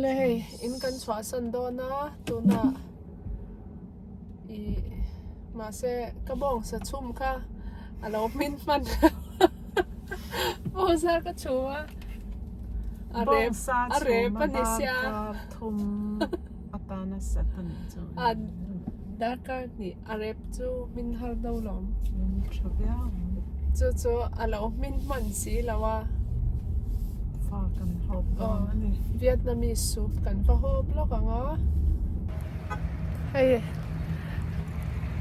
le hey in kan chwa san do na tu na I ma se ka bong sa chum kha alo min man o sa ka chua are panisya thum atana satan chu daka ni arep chu min har do lom chavya chu alo min man si lawa fa kan hop ani Vietnamese soup kan fa hop lo ka nga hey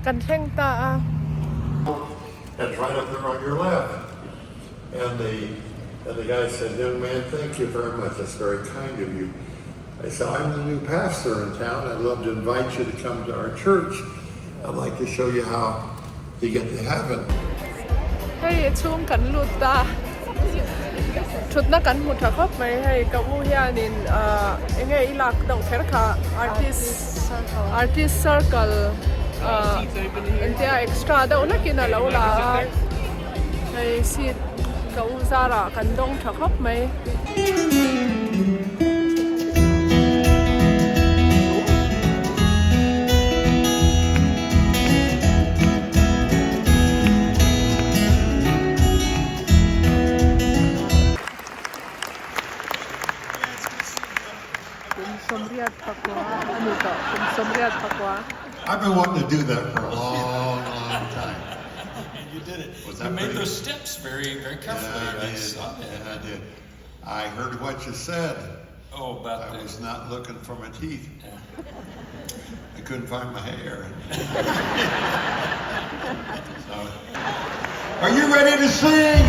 kan theng ta That's right up there on your left. And the guy said, young man, thank you very much. That's very kind of you. I said, I'm the new pastor in town. I'd love to invite you to come to our church. I'd like to show you how to get to heaven. Hey, chung kan lut ta. Thut na kan mu tha khop mai hey ka u hianin enge ilak dong fer kha artist circle India extra daw na kinalaw la ay sit kauzara kandong thakop may I've been wanting to do that for a long time. You did it. You made those steps very, very carefully. Yeah, I did. I heard what you said. Oh, about I was not looking for my teeth. Yeah. I couldn't find my hair. So, are you ready to sing?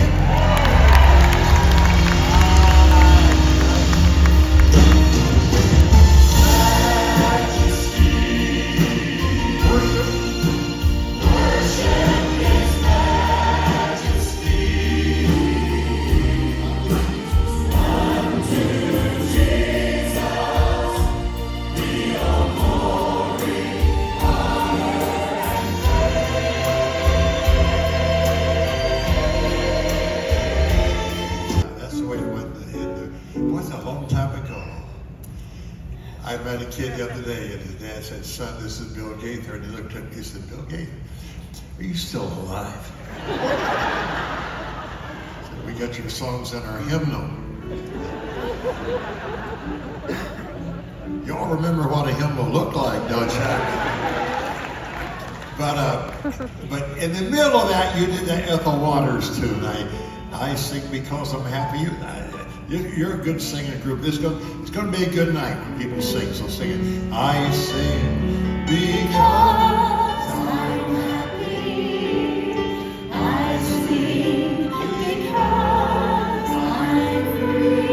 I met a kid the other day, and his dad said, son, this is Bill Gaither. And he looked at me and said, Bill Gaither, are you still alive? Said, we got your songs in our hymnal. You all remember what a hymnal looked like, don't you? But in the middle of that, you did the Ethel Waters tune. I sing because I'm happy. You're a good singing group. It's going to be a good night when people sing. So sing it. I sing because I'm happy. I sing because I'm free.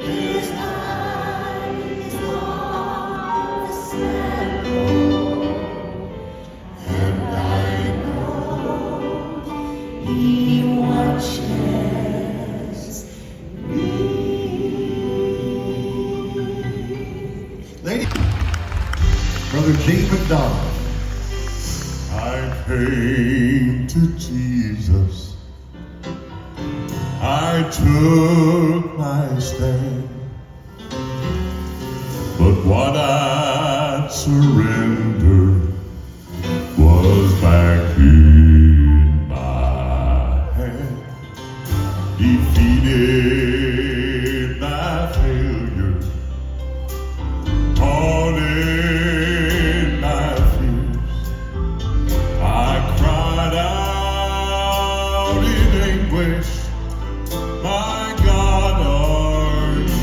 His eyes are simple, and I know He watches. Lady, Brother Gene McDonald. I came to Jesus. I took my stand. But what I'd surrendered was back in my hand. Defeated by failure, haunted my fears, I cried out in anguish, my God, are you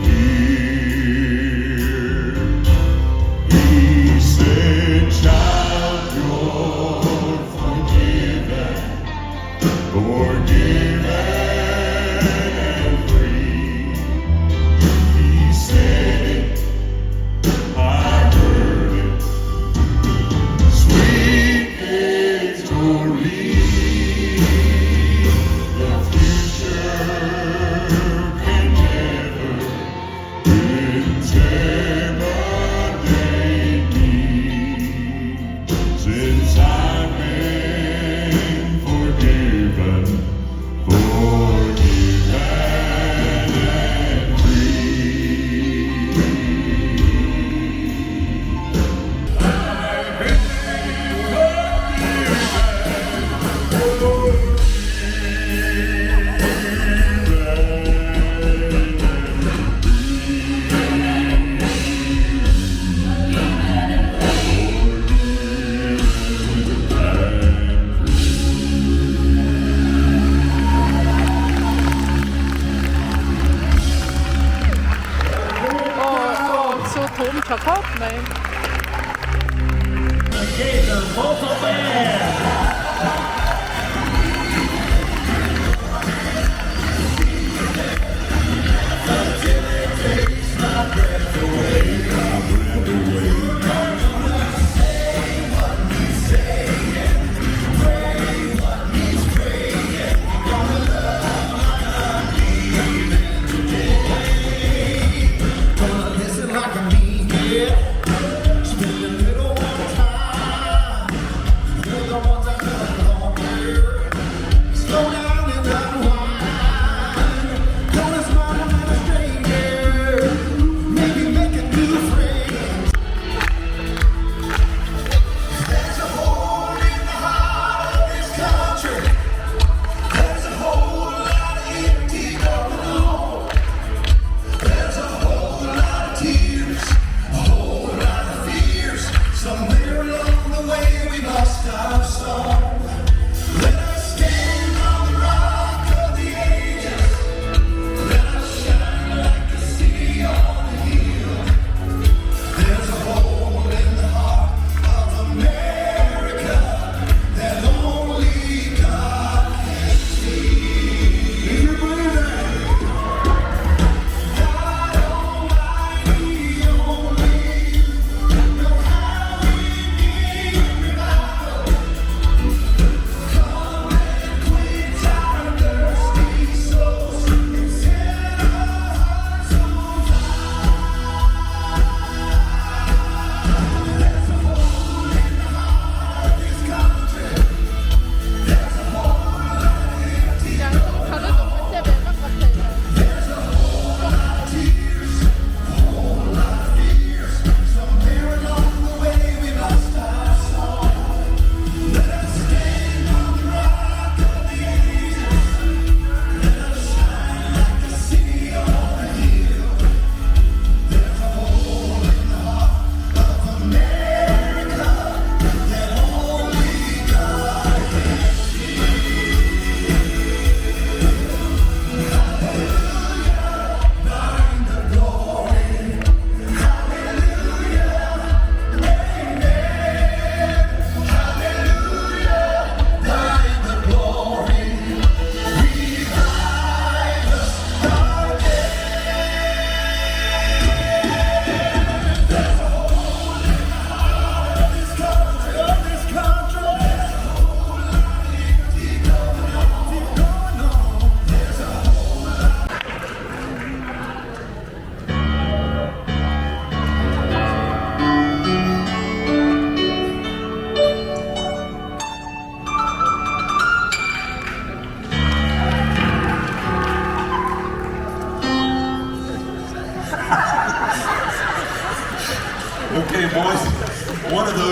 here? He said, child, you're forgiven, forgiven. Forgiven and free.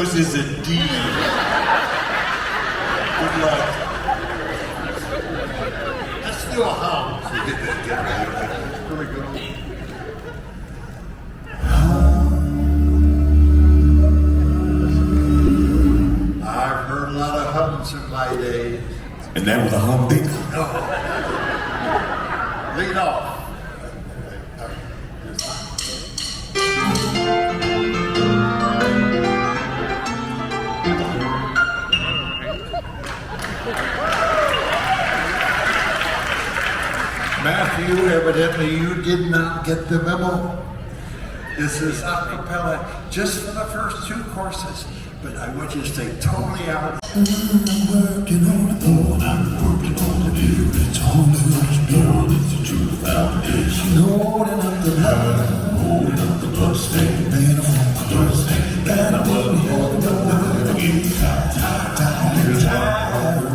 yours is a D. Good luck. Let's do a hum. So get ready. Really good. I've heard a lot of hums in my day. And that was a humdinger. Lead off. Matthew, evidently you did not get the memo. This is a cappella just for the first 2 courses, but I want you to stay totally out. I'm working on the thought, I'm working on the view. It's all news, beyond it's the true foundation. Holding up the line, holding up the bloodstained banner from the bloodstained banner. I'm working on the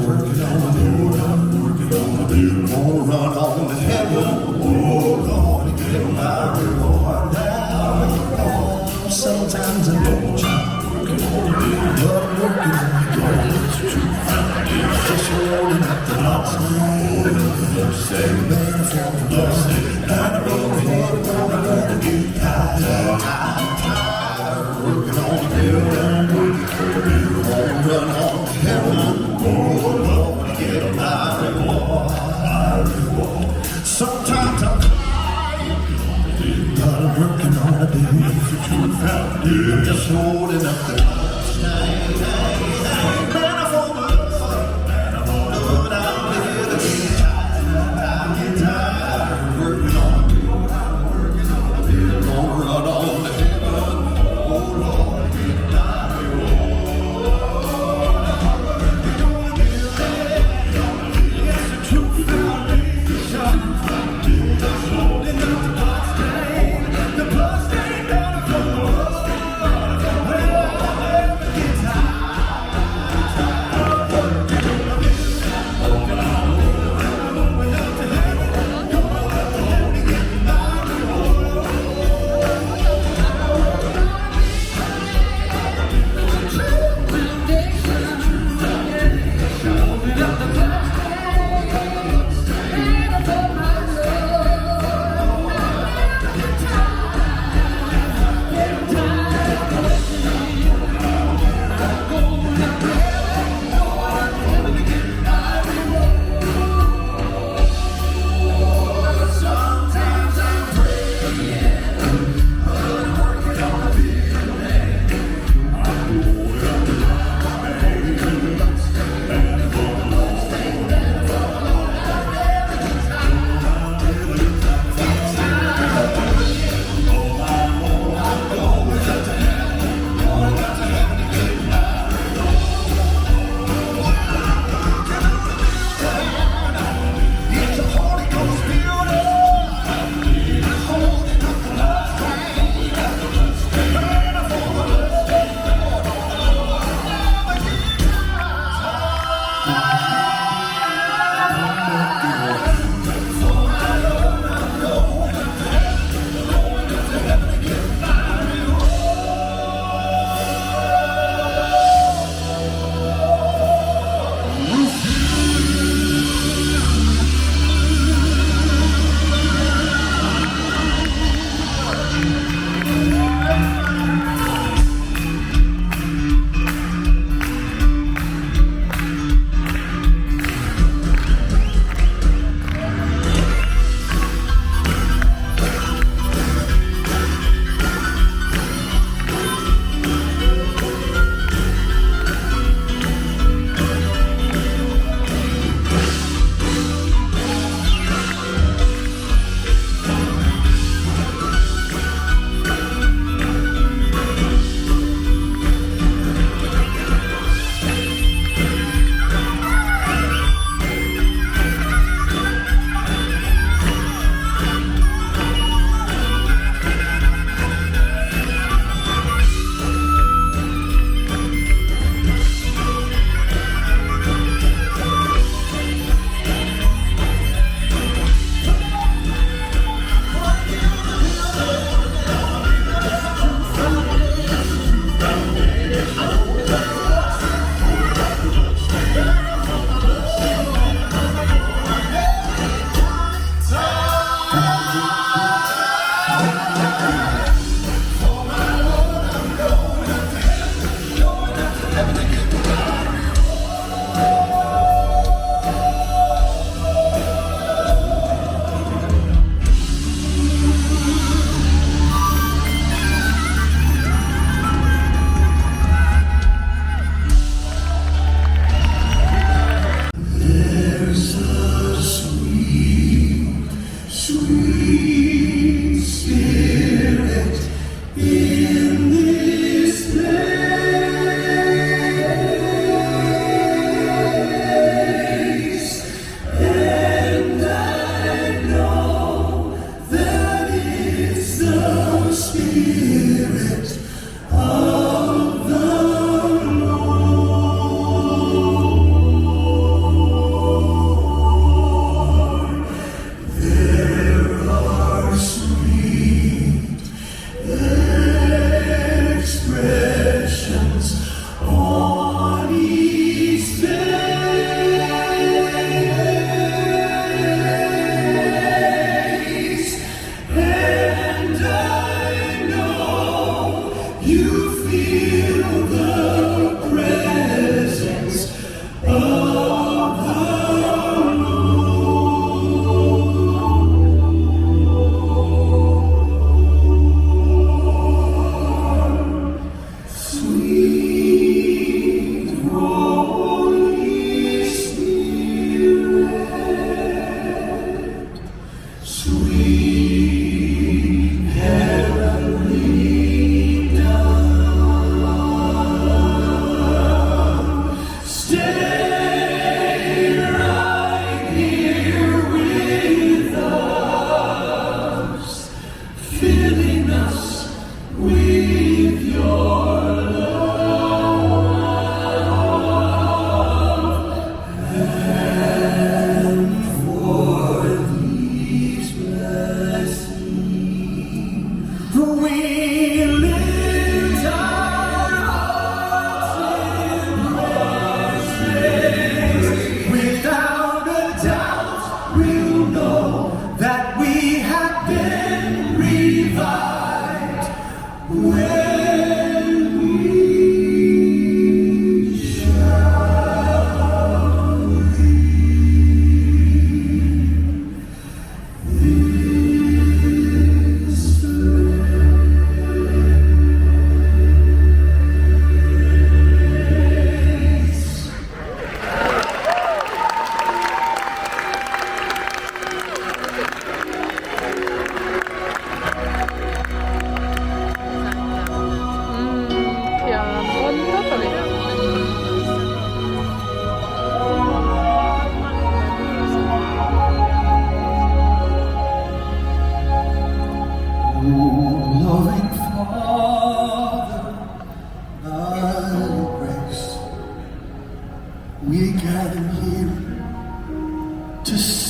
working on the view, I'm working on the view. Gonna run on to heaven, oh Lord, to get my reward now. Sometimes I don't working on the view, but I'm working on the goal. It's the true foundation. Just rolling up the lost holding up the bloodstained banner from the bloodstained banner. Working on the view, I'm working for you. Gonna run on to heaven, oh Lord, to get my reward. Sometimes I'm crying, but I'm working on a day for true foundation. I'm just holding up the manifold love out there to get tired. I'm working on a day, gonna run on to heaven, oh Lord, get my reward.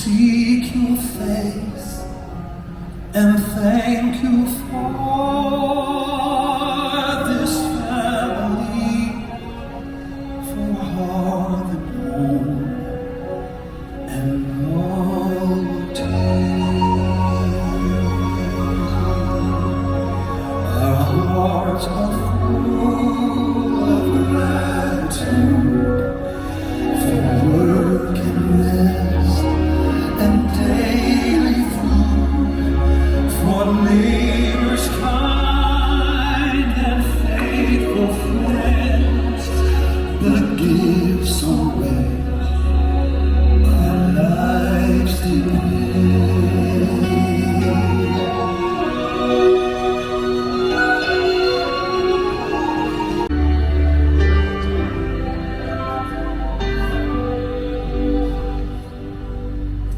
seek your face and thank you for this family, for heart and home and loyalty. Our hearts are full of gratitude for work and rest and daily food, for neighbors kind and faithful friends, the gifts on which our lives depend.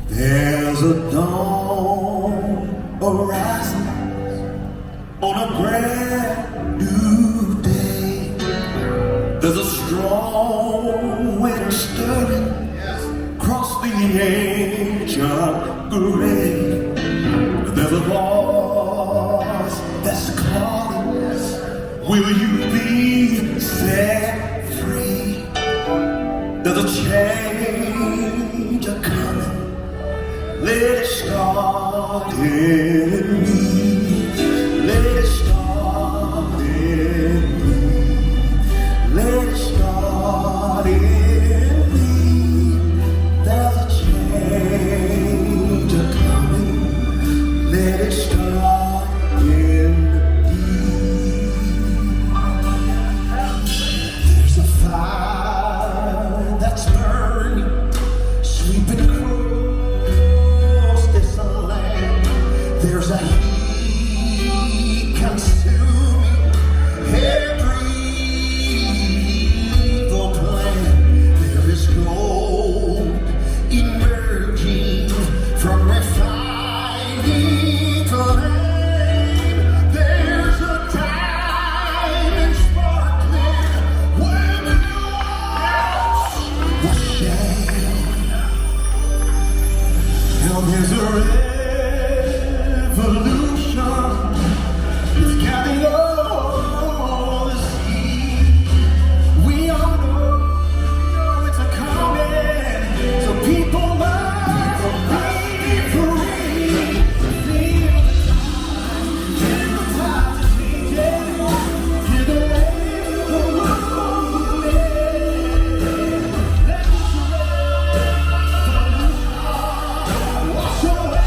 There's a dawn arising on a brand new day. There's a strong wind stirring across the ancient grave. There's a voice that's calling, will you be set free? There's a change a-coming, let it start in me. Let it start in me. Let it start in me. There's a change a-coming, let it start in me. There's a fire that's burning, sweeping across this land. There's a heat consuming every evil plan. There is gold emerging from refining flame. There's a diamond sparkling where the walls were shame. Now there's a revolution, it's gathering all the seed. We all know it's a-coming, so people must be free. Feel the tide is changing, hear the waves go rolling. Let the wash away.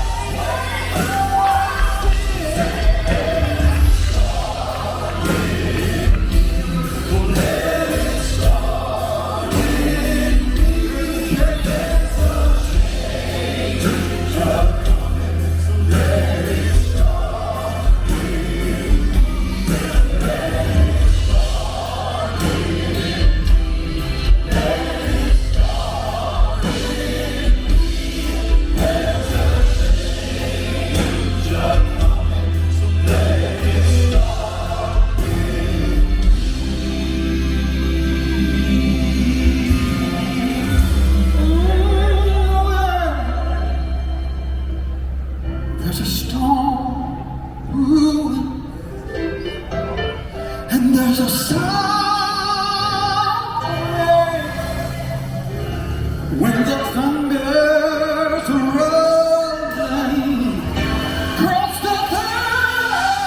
There's a storm brewing, and there's a sound when the thunder's rolling across the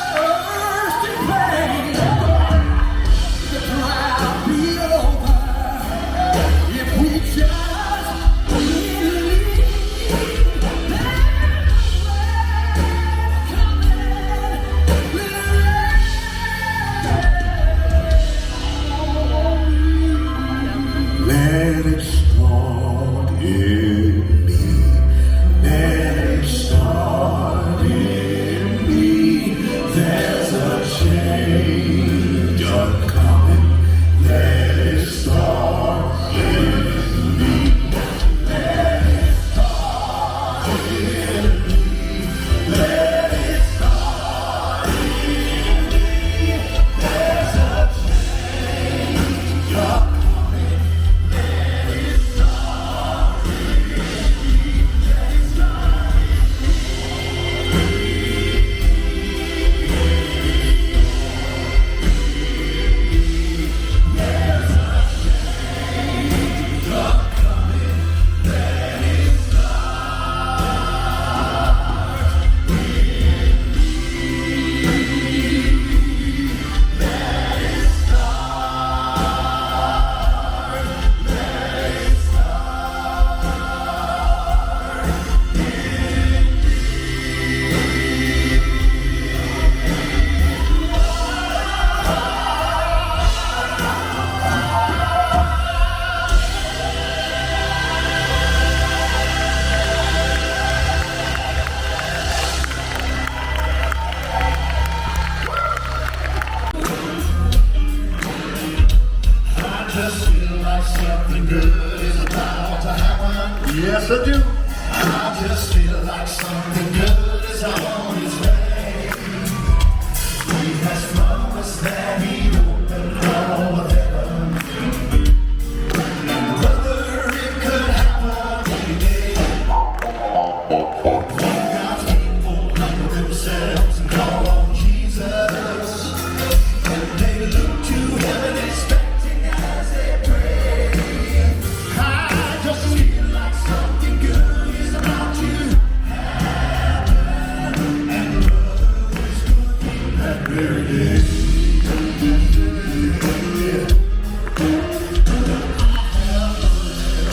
thirsty plain. The drought be over if we just believe. Let it start in me. Let it start in me. There's a change a-coming. Let it start in me. Let it start in me. Let it start in me. There's a change a-coming. Let it start in me. Yes, I do. I just feel like something good is on its way. He has promised that he'd open all of heaven. Brother, it could happen any day. God's people humble themselves and call on Jesus. And they look to heaven expecting as they pray. I just feel like something good is about to happen. And brother, this could be that very day.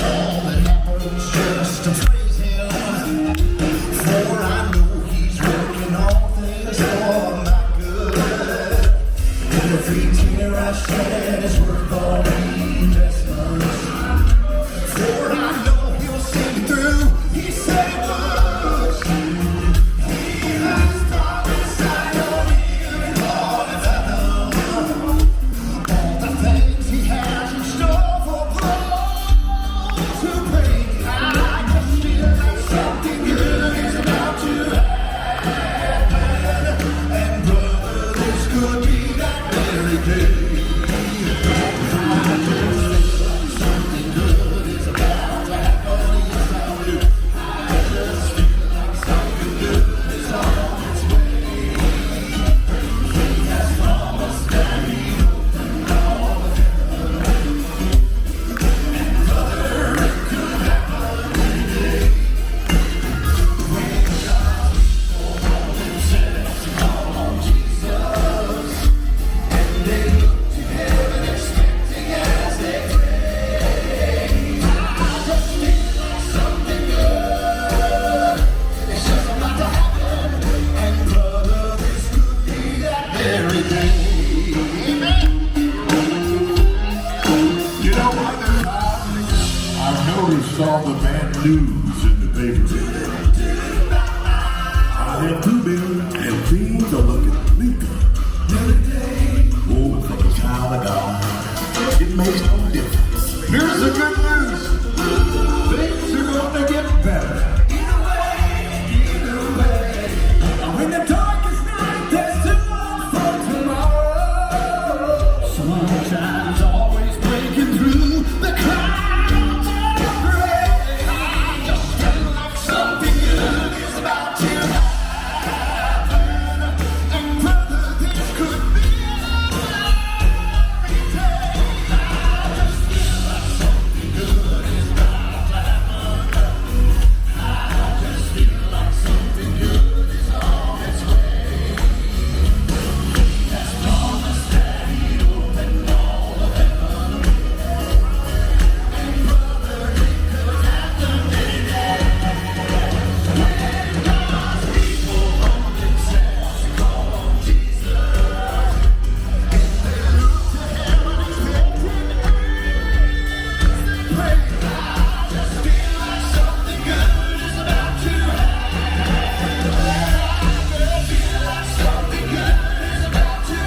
All that happens just to praise him. For I know he's working all things for my good. Every tear I shed is worth all the investment. For I know he'll see me through. He said he would. He has promised I know he'll all of heaven. All the things he has in store for those who pray. I just feel like something good is about to happen. And brother, this could be that very day. I just feel like something good is about to happen. Yes, I do. I just feel like something good is on its way. He has promised that he'd open all of heaven. And brother, it could happen any day. When God's people humble themselves and call on Jesus, and they look to heaven expecting as they pray. I just feel like something good is just about to happen. And brother, this could be that very day. Amen. You know what? I've noticed all the bad news in the paper. I have two bills and things are looking bleaker. Oh, from a child of God, it makes no difference. Here's the good news. Things are going to get better. Either way, when the darkest night there's too much for tomorrow. Sunshine's always breaking through the clouds of gray. I just feel like something good is about to happen. And brother, this could be a day. I just feel like something good is about to happen. I just feel like something good is on its way. He has promised that he'd open all of heaven. And brother, it could happen any day. When God's people humble themselves and call on Jesus, and they look to heaven expecting as they pray. I just feel like something good is about to happen. I just feel like something good is about to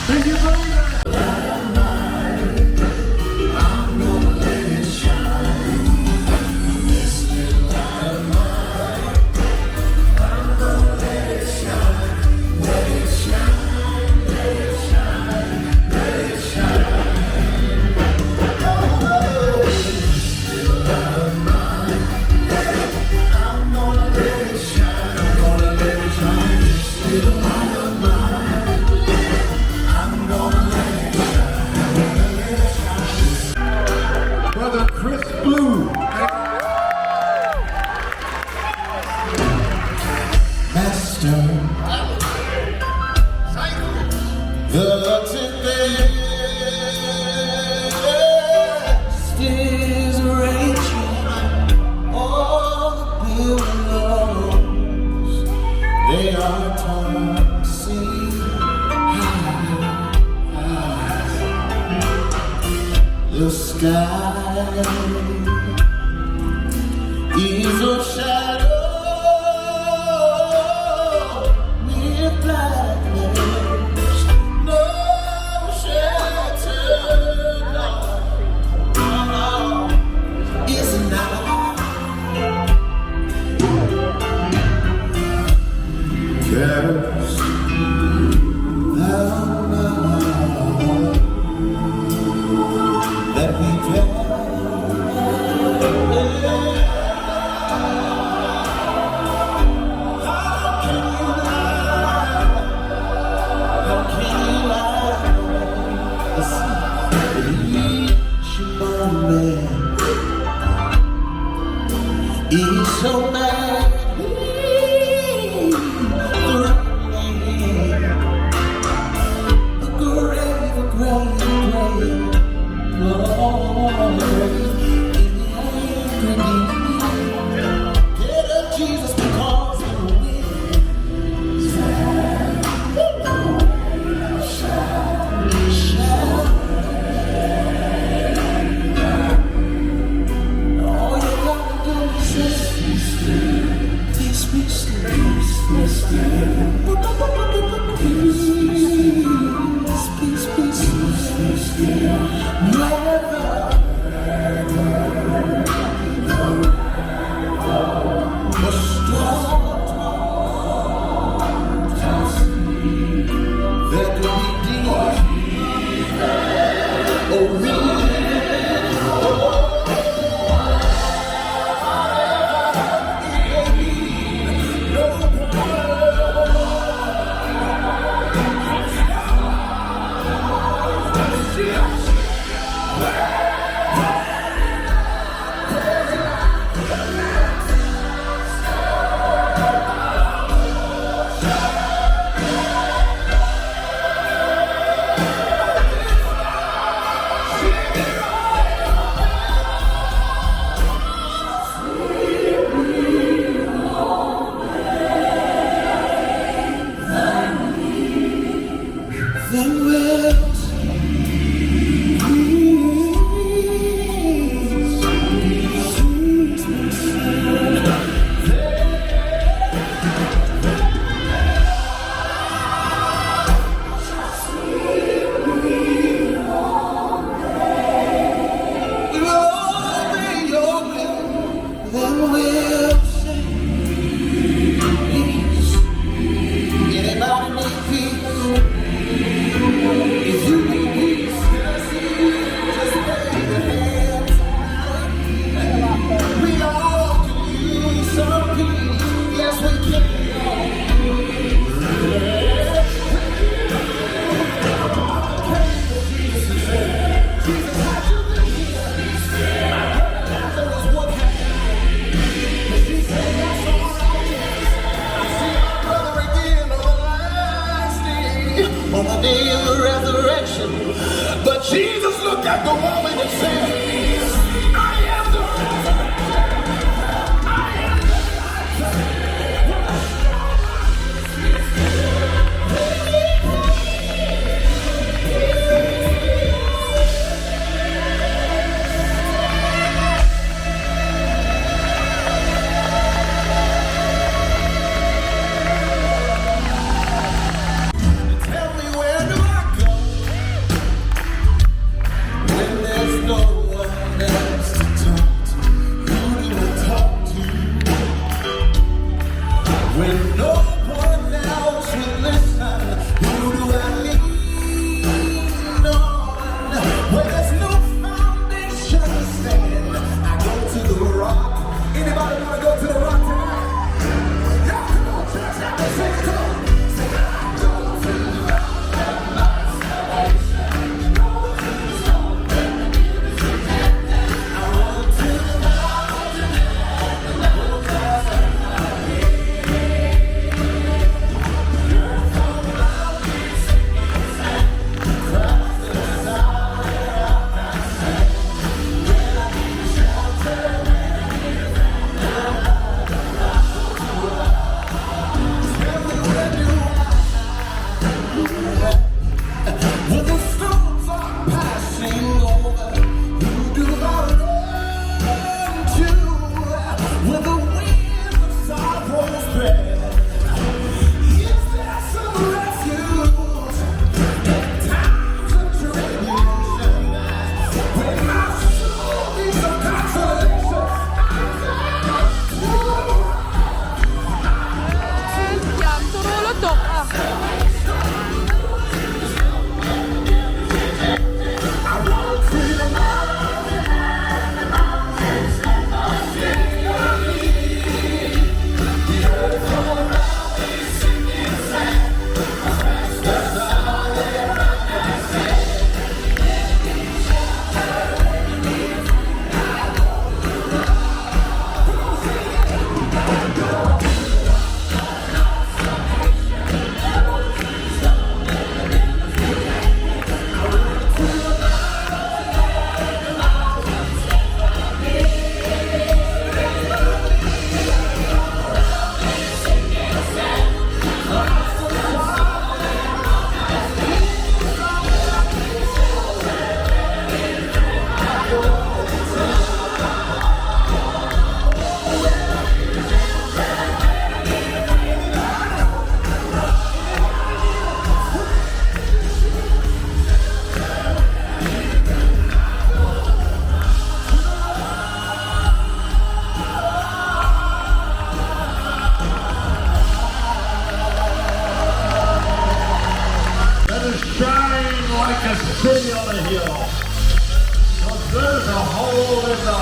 Thank you very much. I'm gonna let it shine. This little light of mine. I'm gonna let it shine. Let it shine. Let it shine. Let it shine. Oh, this little light of mine. I'm gonna let it shine. I'm gonna let it shine. This little light of mine. I'm gonna let it shine. I'm gonna let it shine. Brother Chris Blue. Master, the today still is a shadow with blackness, no shelter, no, is not. Cares thou not that we can. He's so mad, threatening the grave, get up, Jesus, because he wins. All you gotta do is just peace, peace, peace, peace, peace, peace, never. The storm that could be deep, oh, really. Then we'll anybody need peace? If you need peace, just raise your hands. We all can use some peace. Yes, we can. Jesus, how'd you do this? There was one happened. And she said, that's all right. I see my brother again on the last day, on the day of the resurrection. But Jesus looked at the woman and said, I am the resurrection. I am the tell me, where do I go when there's no way?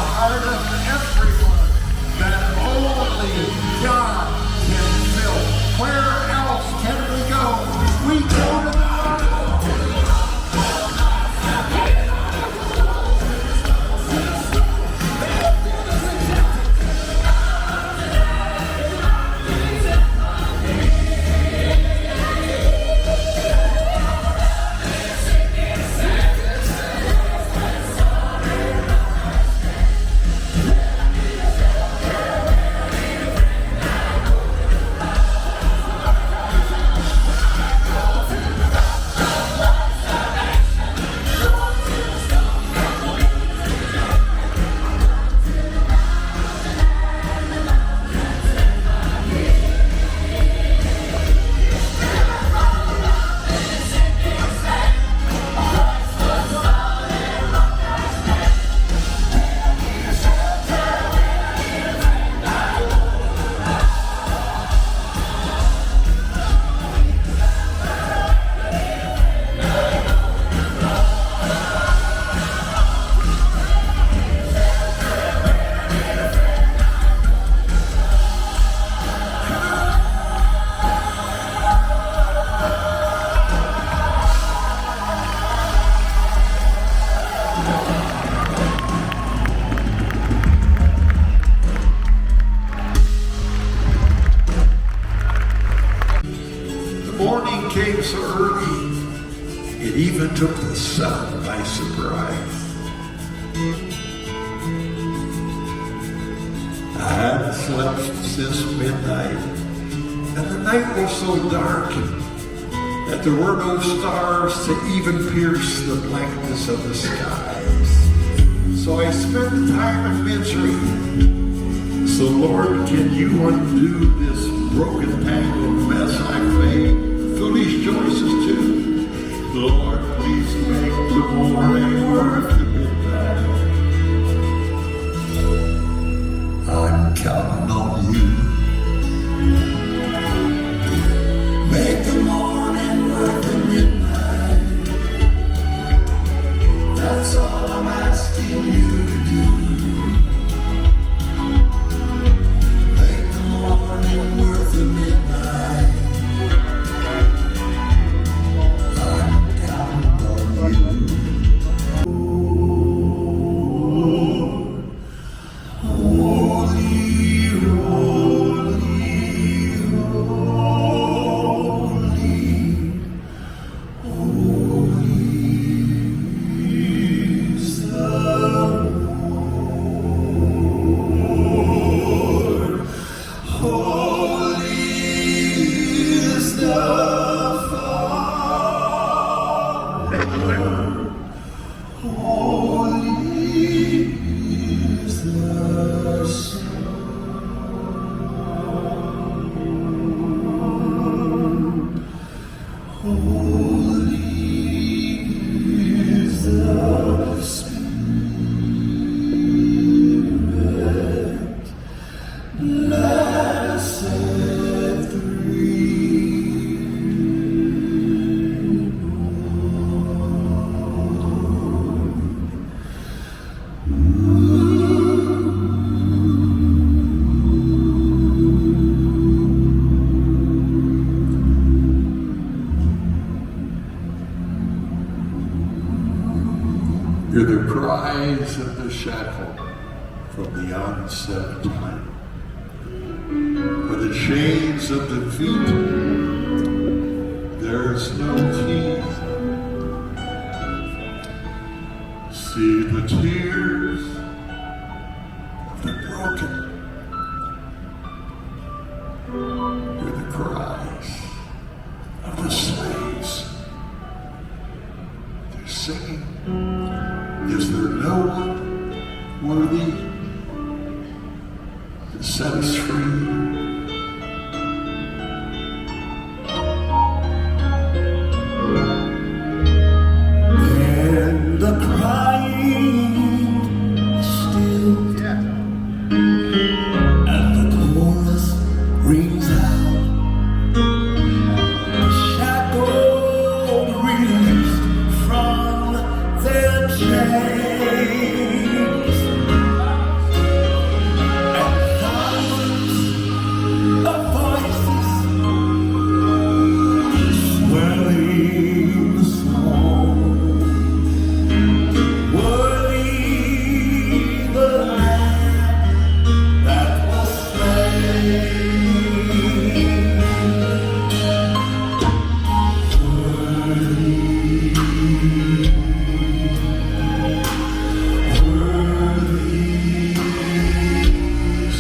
heart of everyone that only God can fill. Where else can we go? We go to the heart. Morning came so early, it even took the sun by surprise. I hadn't slept since midnight, and the night was so dark that there were no stars to even pierce the blackness of the skies. So I spent the time in misery. So Lord, can you undo this broken, tangled mess I've made? Foolish choices too. Lord, please make the morning worth the midnight. I'm counting on you. Make the morning worth the midnight. That's all I'm asking you to do. Make the morning worth the midnight. Hear the cries of the shackled from the onset of time. For the chains of defeat, there's no teeth. See the tears of the broken. Hear the cries of the slaves. They're singing. Is there no one worthy to set us free? And the crying is still, and the chorus rings out. Shackled, released from their chains.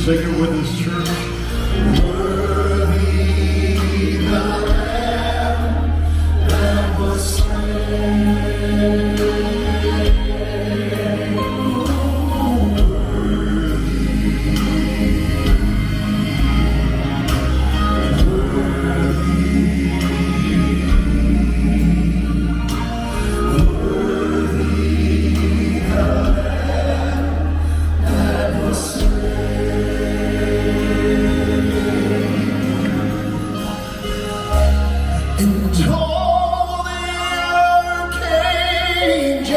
Sing it with us, church. And all the archangels,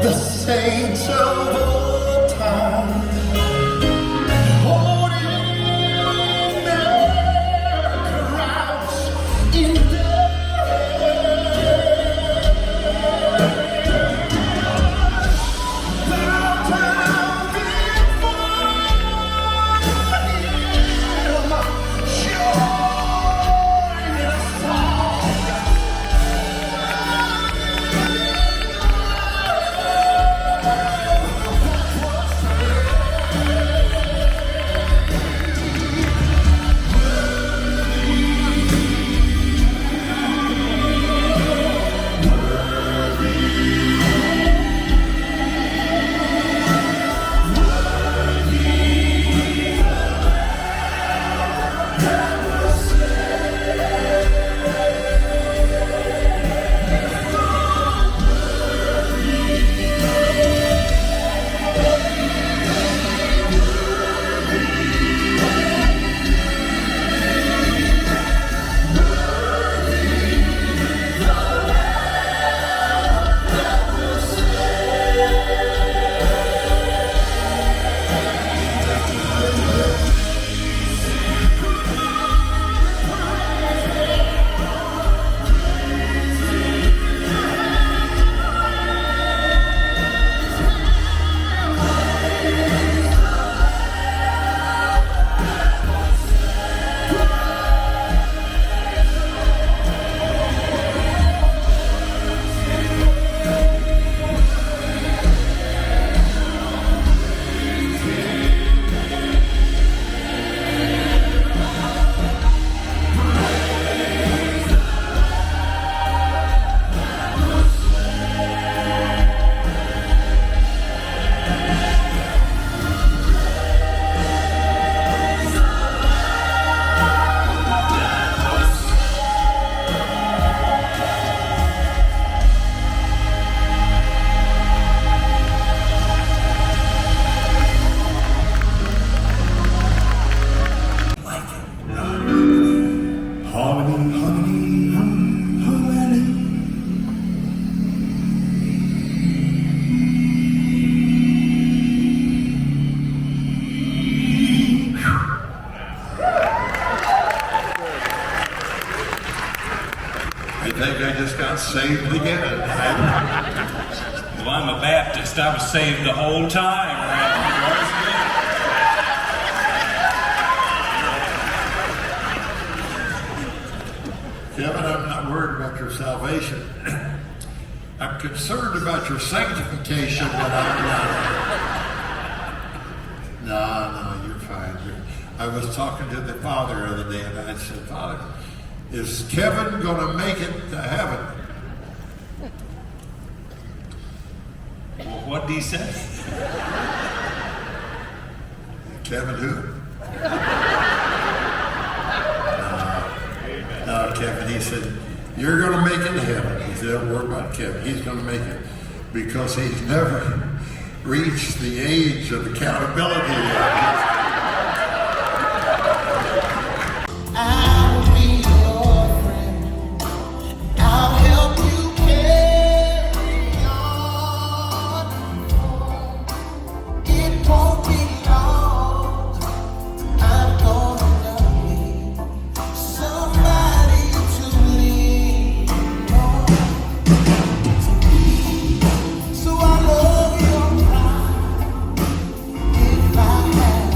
the saints of old time, holding their crowns in their hands, bow down before Him, join in a song. I think I just got saved again. Well, I'm a Baptist. I was saved the whole time. Kevin, I'm not worried about your salvation. I'm concerned about your sanctification, but I'm not. No, you're fine. I was talking to the Father the other day, and I said, Father, is Kevin going to make it to heaven? Well, what did he say? Kevin who? No, Kevin, he said, you're going to make it to heaven. He said, don't worry about Kevin. He's going to make it because he's never reached the age of accountability yet. I'll be your friend. I'll help you carry on. It won't be long. I'm gonna need somebody to lean on. So I love your pride if I have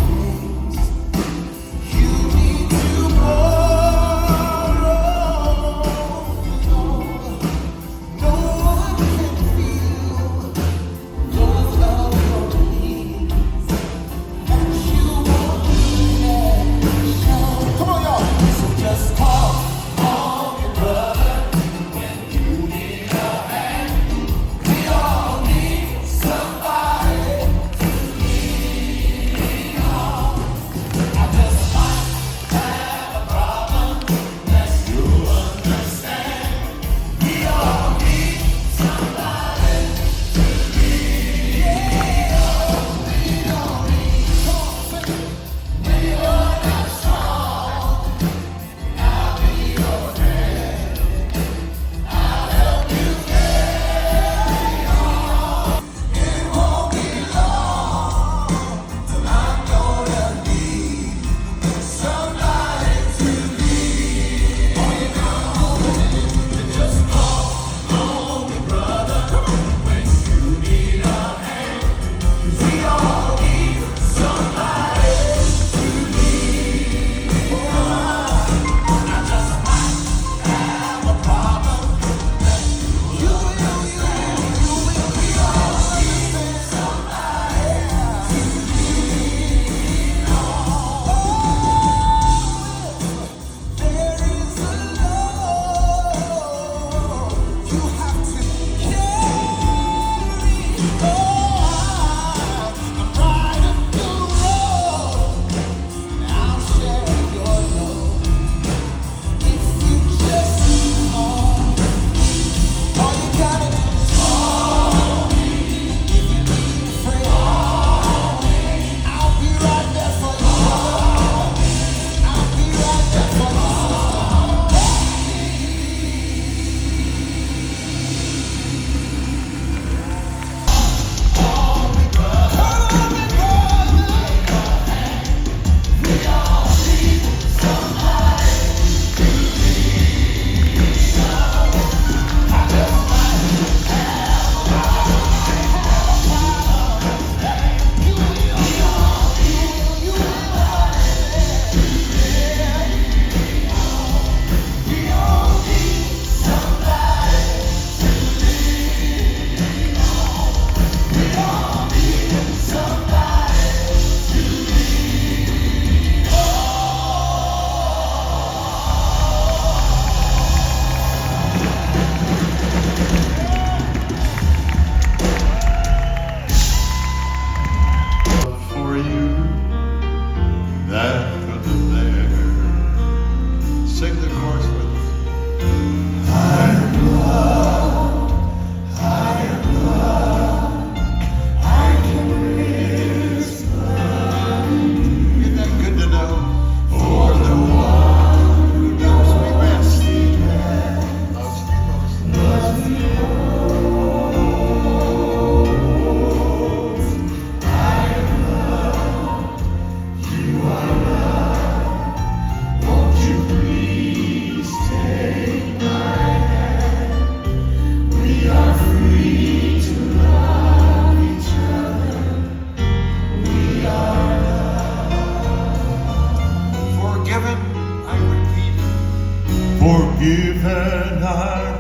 forgiven, I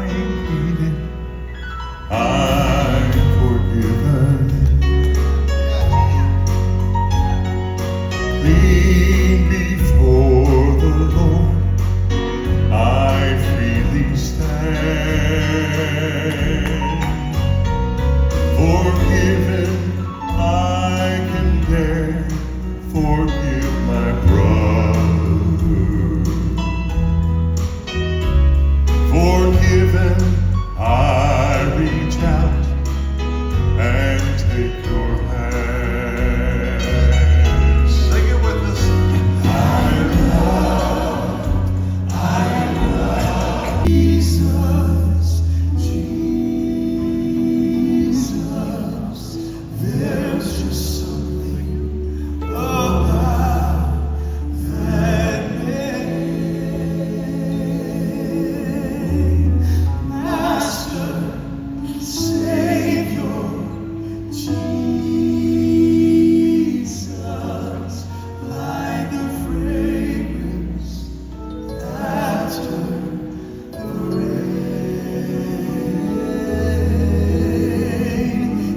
repeat it. I'm forgiven. Clean before the Lord, I freely stand. Forgiven, I can dare forgive my brother. Forgiven, I reach out and take your hand. Sing it with us. I love Jesus, Jesus. There's just something about that name. Master, Savior, Jesus, like the fragrance after the rain.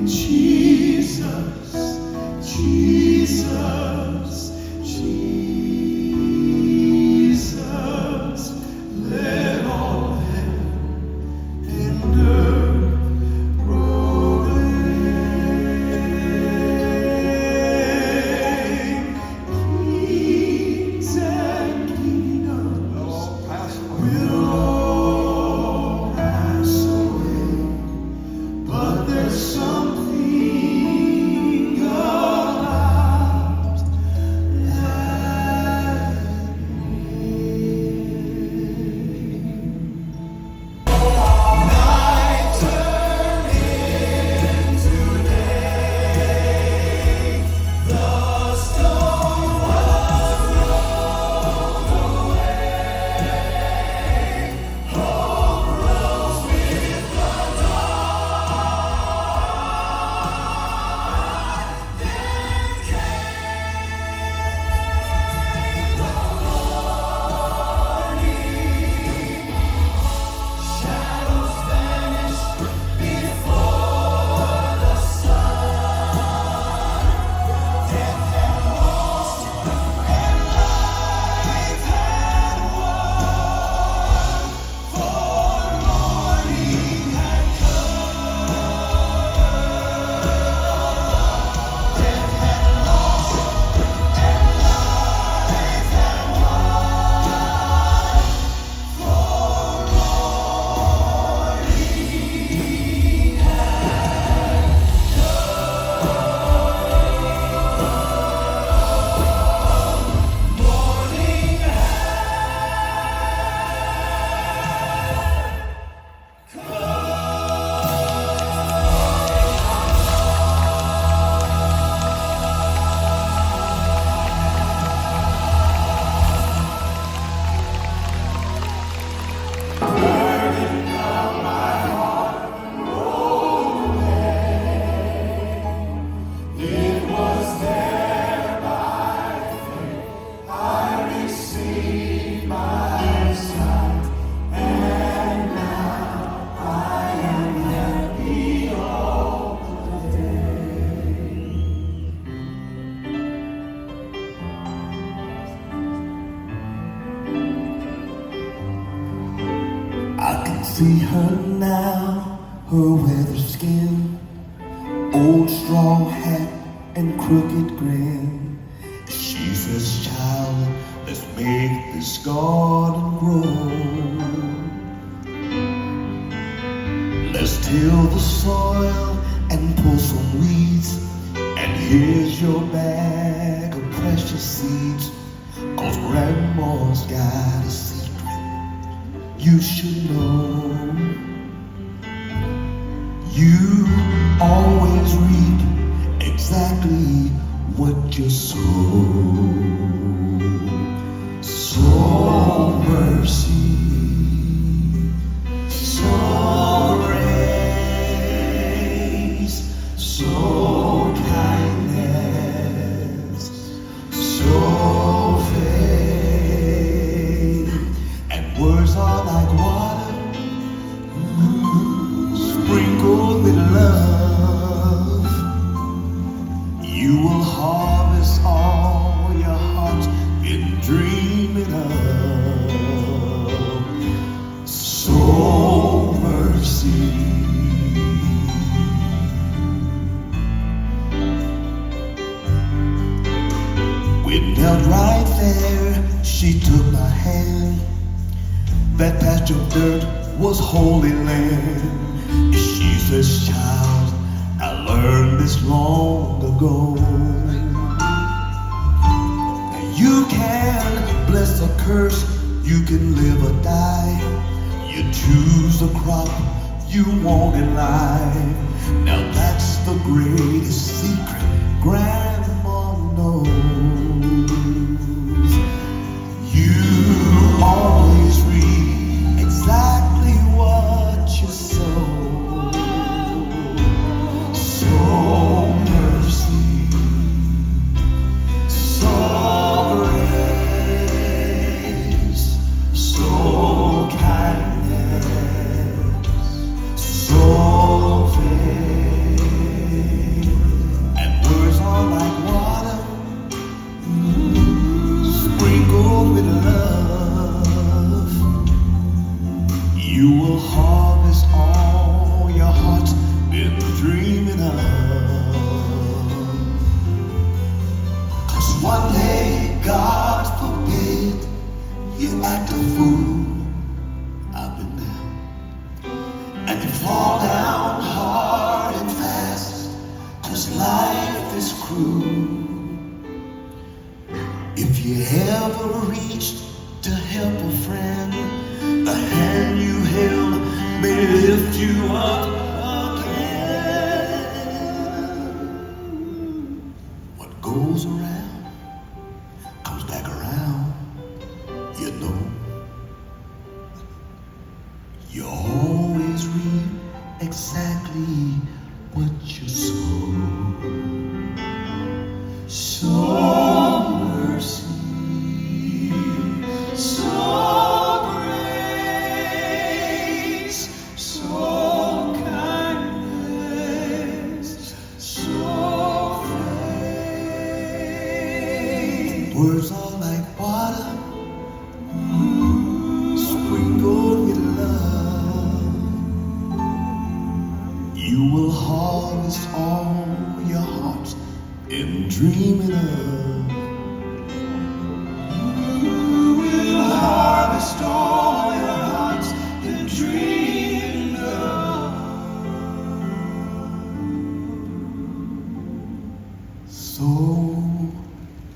Jesus, Jesus, Jesus, let all heaven and earth kings and kingdoms will all pass away, but there's something about that night turned into day. The stone was rolled away. Hope rose with the dawn. Then came the morning. Shadows vanished before the sun. Death had lost and life had won. For morning had come. Death had lost and life had won. For it was there by faith I received my sight, and now I am happy all the day. I can see her now, her weathered skin, old straw hat and crooked grin. She says, child, let's make this garden grow. Let's till the soil and pull some weeds, and here's your bag of precious seeds. 'Cause grandma's got a secret you should know. You always reap exactly what you sow. Sow mercy, sow grace, sow kindness, sow faith, and words are like water harvest all your heart's been dreaming of. Sow mercy. We knelt right there, she took my hand. That patch of dirt was holy land. She says, child, I learned this long ago. You can bless or curse, you can live or die. You choose the crop you want in life. Now that's the greatest secret Grandma knows. You always reap exactly what you sow. Sow mercy, sow grace, sow kindness, sow faith, and words are like water, sprinkled with love. You will harvest all your heart's been dreaming of. 'Cause one day, God forbid, you act a fool, I've been there, and you fall down hard and fast, 'cause life is cruel. If you ever reached to help a friend, the hand you held may lift you up again. What goes around comes back around, you know. You always reap exactly what you sow. Sow mercy, sow grace, sow kindness, sow faith. Words are like water, sprinkled with love. You will harvest all your heart's been dreaming of. You will harvest all your heart's been dreaming of. Sow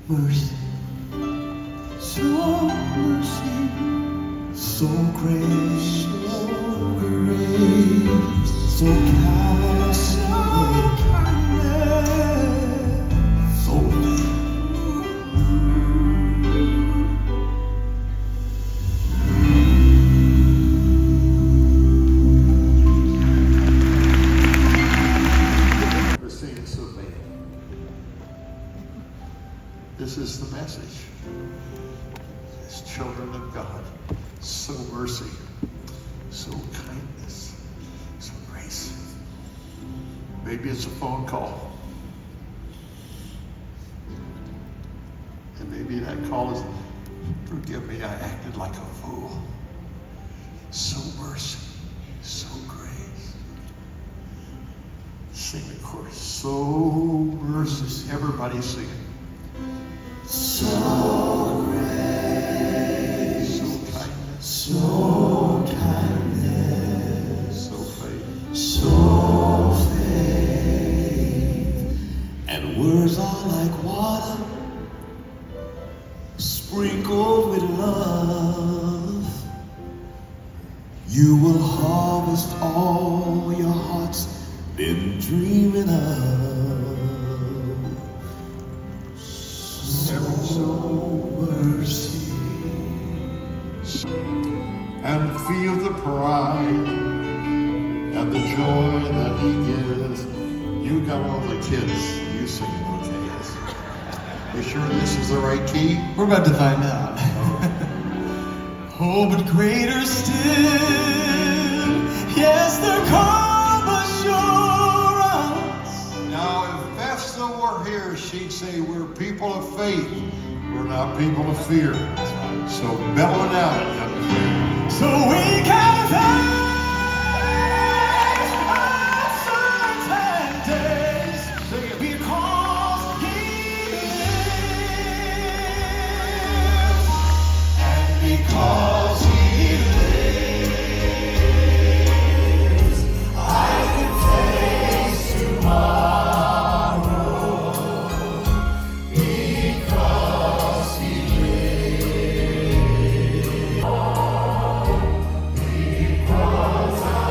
mercy, sow mercy, sow grace, sow kindness, sow faith. Sing this with me. This is the message. As children of God, sow mercy, sow kindness, sow grace. Maybe it's a phone call. And maybe that call is, forgive me, I acted like a fool. Sow mercy, sow grace. Sing the chorus. Sow mercy. Everybody sing it. Sow grace, sow kindness, sow kindness, sow faith, sow faith. And words are like water, sprinkled with love. You will harvest all your heart's been dreaming of. Sow mercy, and feel the pride and the joy that he gives. You got all the kids. You sing it, okay? Yes. You sure this is the right key? we're about to find out. Oh, but greater still, yes, there come assurance. Now, if that's the knew we're here, she'd say, we're people of faith. We're not people of fear. So bellow it out, young friend. So we gather. Because he lives, I can face tomorrow. Because he lives, because I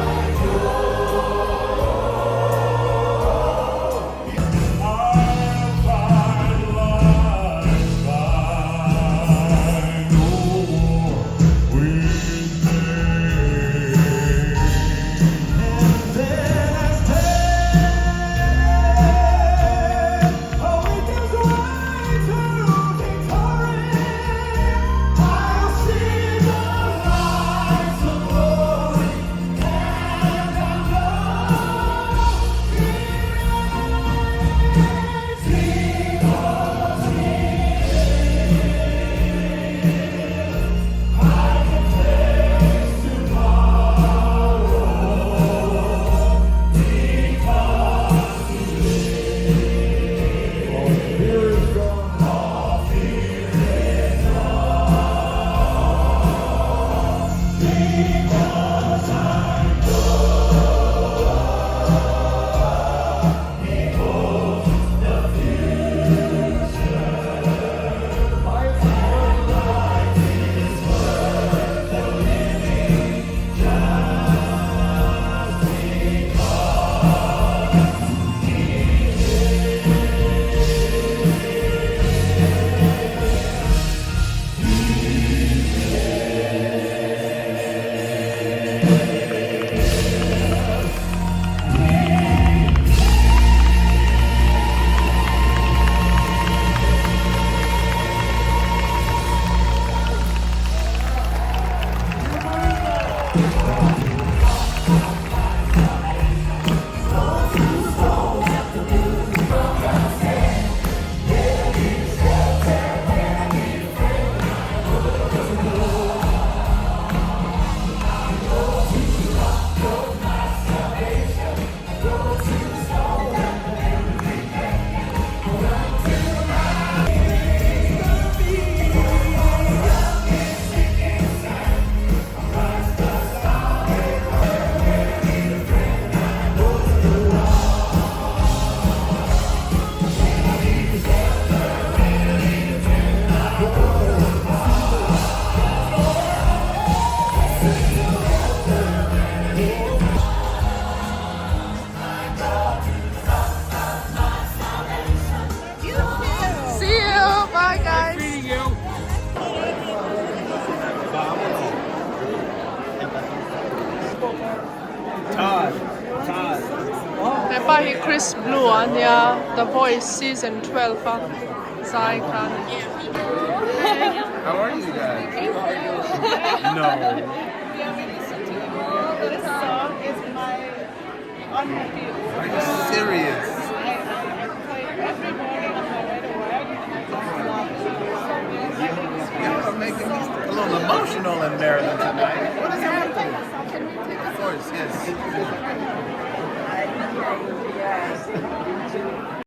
By Chris Blue on The Voice season 12 Zycon. How are you guys? No. This song is my unhappy. Are you serious? I play every morning on my way to work, and I just love it. Y'all are making me a little emotional in Maryland tonight. What is happening? Of course, yes.